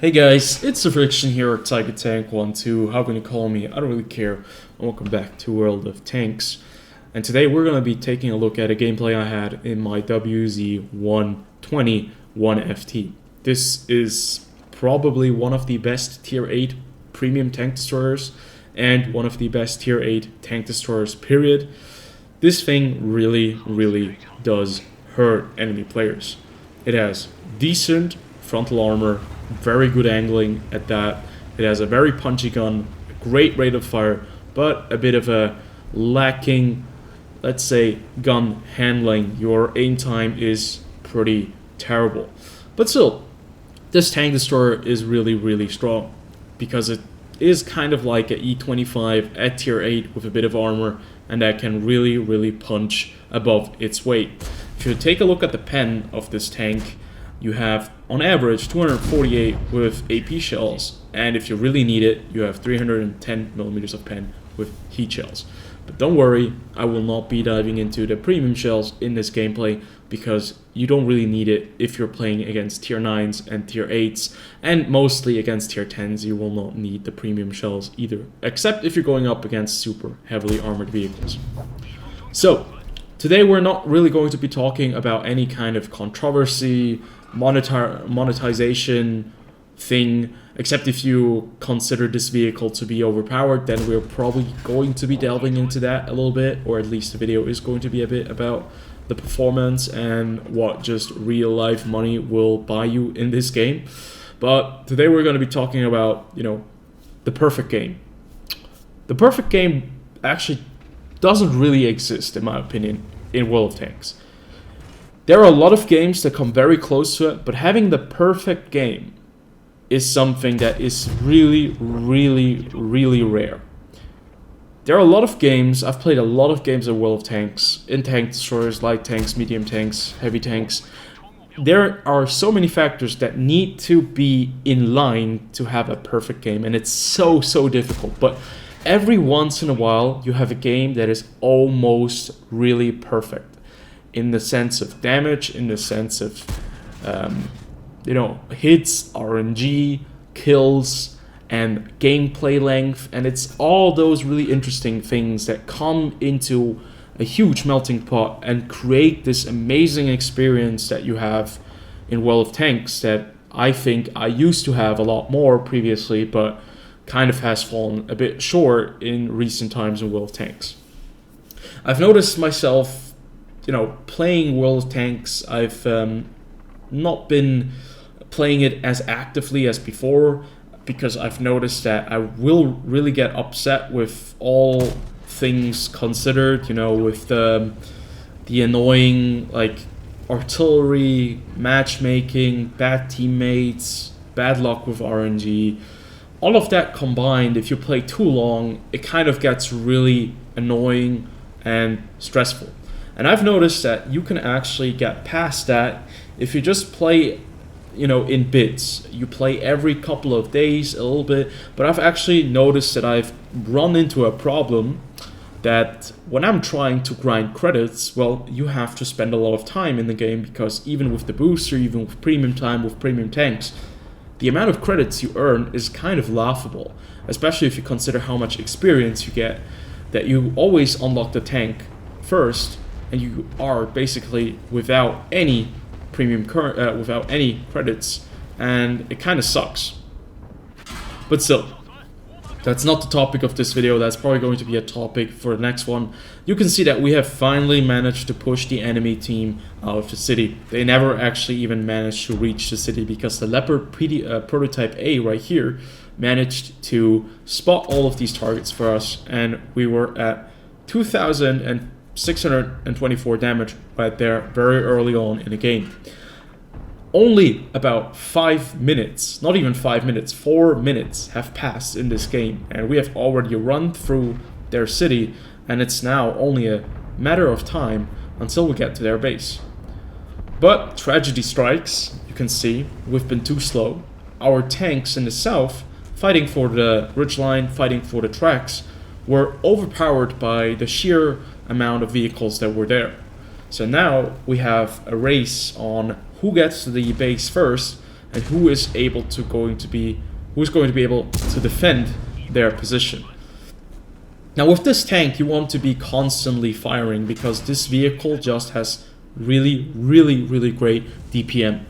Hey guys, it's TheFrXion here, Tiger Tank 12, how can you call me? I don't really care. And welcome back to World of Tanks. And today we're going to be taking a look at a gameplay I had in my WZ120 1FT. This is probably one of the best tier 8 premium tank destroyers and one of the best tier 8 tank destroyers period. This thing really does hurt enemy players. It has decent frontal armor, very good angling at that. It has a very punchy gun, a great rate of fire, but a bit of a lacking, let's say, gun handling. Your aim time is pretty terrible. But still, this tank destroyer is really strong because it is kind of like a E25 at tier 8 with a bit of armor, and that can really punch above its weight. If you take a look at the pen of this tank, you have, on average, 248 with AP shells, and if you really need it, you have 310 millimeters of pen with heat shells. But don't worry, I will not be diving into the premium shells in this gameplay, because you don't really need it if you're playing against tier 9s and tier 8s, and mostly against tier 10s you will not need the premium shells either, except if you're going up against super heavily armored vehicles. So, today we're not really going to be talking about any kind of controversy, monetization thing, except if you consider this vehicle to be overpowered, then we're probably going to be delving into that a little bit, or at least the video is going to be a bit about the performance and what just real life money will buy you in this game. But today we're going to be talking about, the perfect game. The perfect game actually doesn't really exist, in my opinion, in World of Tanks. There are a lot of games that come very close to it, but having the perfect game is something that is really rare. There are a lot of games, I've played a lot of games in World of Tanks, in tank destroyers, light tanks, medium tanks, heavy tanks. There are so many factors that need to be in line to have a perfect game, and it's so difficult. But every once in a while, you have a game that is almost really perfect. In the sense of damage, in the sense of, hits, RNG, kills, and gameplay length. And it's all those really interesting things that come into a huge melting pot and create this amazing experience that you have in World of Tanks that I think I used to have a lot more previously, but kind of has fallen a bit short in recent times in World of Tanks. I've noticed myself playing World of Tanks, I've not been playing it as actively as before, because I've noticed that I will really get upset with all things considered, with the annoying, artillery, matchmaking, bad teammates, bad luck with RNG. All of that combined, if you play too long, it kind of gets really annoying and stressful. And I've noticed that you can actually get past that if you just play, in bits. You play every couple of days a little bit, but I've actually noticed that I've run into a problem that when I'm trying to grind credits, well, you have to spend a lot of time in the game, because even with the booster, even with premium time, with premium tanks, the amount of credits you earn is kind of laughable, especially if you consider how much experience you get, that you always unlock the tank first, and you are basically without any without any credits, and it kind of sucks. But still, that's not the topic of this video. That's probably going to be a topic for the next one. You can see that we have finally managed to push the enemy team out of the city. They never actually even managed to reach the city, because the Leopard prototype A right here managed to spot all of these targets for us, and we were at 2,624 damage right there very early on in the game. Only about 5 minutes, not even 5 minutes, 4 minutes have passed in this game, and we have already run through their city, and it's now only a matter of time until we get to their base. But tragedy strikes. You can see we've been too slow. Our tanks in the south, fighting for the ridgeline, fighting for the tracks, were overpowered by the sheer amount of vehicles that were there. So now we have a race on who gets to the base first, and who's going to be able to defend their position. Now with this tank, you want to be constantly firing because this vehicle just has really great DPM.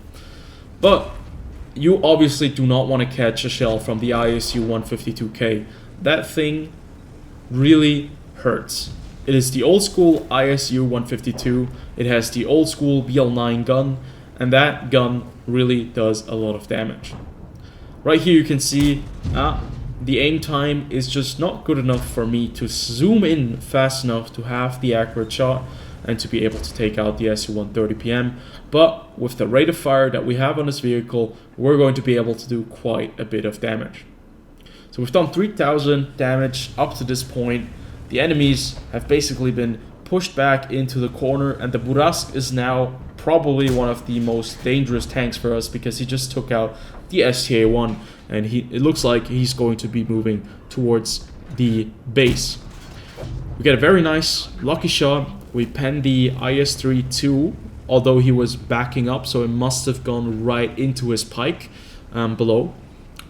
But you obviously do not want to catch a shell from the ISU 152K. That thing really hurts. It is the old school ISU 152. It has the old school BL9 gun, and that gun really does a lot of damage. Right here you can see the aim time is just not good enough for me to zoom in fast enough to have the accurate shot and to be able to take out the SU-130PM. But with the rate of fire that we have on this vehicle, we're going to be able to do quite a bit of damage. So we've done 3,000 damage up to this point. The enemies have basically been pushed back into the corner, and the Burask is now probably one of the most dangerous tanks for us because he just took out the STA-1, and it looks like he's going to be moving towards the base. We get a very nice lucky shot. We pen the IS-3-2, although he was backing up, so it must have gone right into his pike below,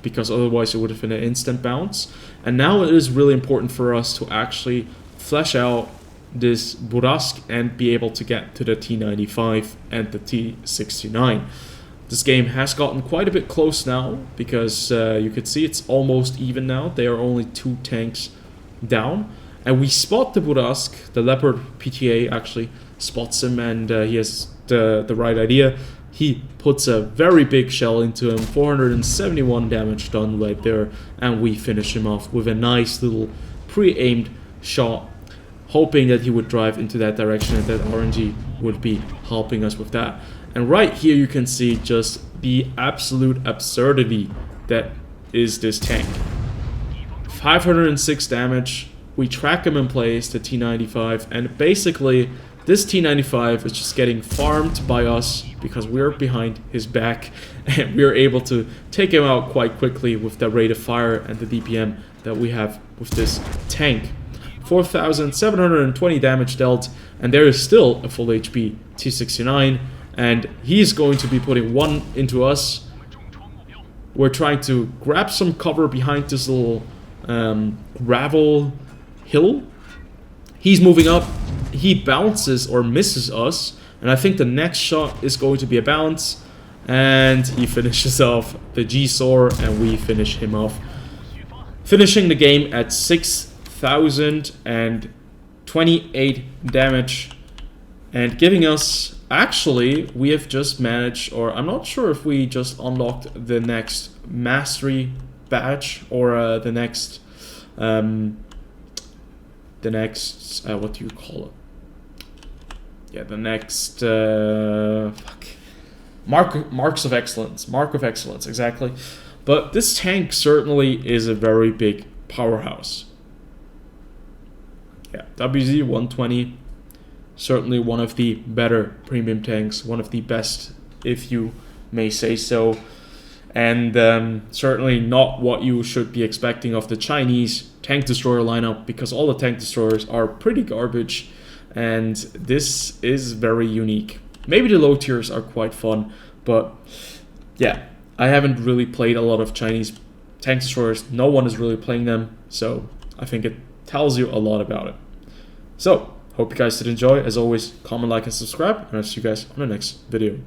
because otherwise it would have been an instant bounce. And now it is really important for us to actually flesh out this Burask and be able to get to the T95 and the T69. This game has gotten quite a bit close now, because you could see it's almost even now. They are only 2 tanks down. And we spot the Burask. The Leopard PTA actually spots him, and he has the right idea. He puts a very big shell into him, 471 damage done right there, and we finish him off with a nice little pre-aimed shot, hoping that he would drive into that direction and that RNG would be helping us with that. And right here you can see just the absolute absurdity that is this tank. 506 damage. We track him in place, the T95, and basically this T95 is just getting farmed by us because we're behind his back, and we're able to take him out quite quickly with the rate of fire and the DPM that we have with this tank. 4,720 damage dealt, and there is still a full HP T69, and he's going to be putting one into us. We're trying to grab some cover behind this little gravel hill. He's moving up. He bounces or misses us, and I think the next shot is going to be a bounce, and he finishes off the G-Sor, and we finish him off, finishing the game at 6,028 damage, and giving us, actually, we have just managed, or I'm not sure if we just unlocked the next mastery badge, or the next what do you call it? Yeah, the next marks of excellence. Mark of excellence, exactly. But this tank certainly is a very big powerhouse. Yeah, WZ-120, certainly one of the better premium tanks, one of the best, if you may say so. And certainly not what you should be expecting of the Chinese tank destroyer lineup, because all the tank destroyers are pretty garbage, and this is very unique. Maybe the low tiers are quite fun, but yeah, I haven't really played a lot of Chinese tank destroyers. No one is really playing them, so I think it tells you a lot about it. So, hope you guys did enjoy. As always, comment, like, and subscribe, and I'll see you guys on the next video.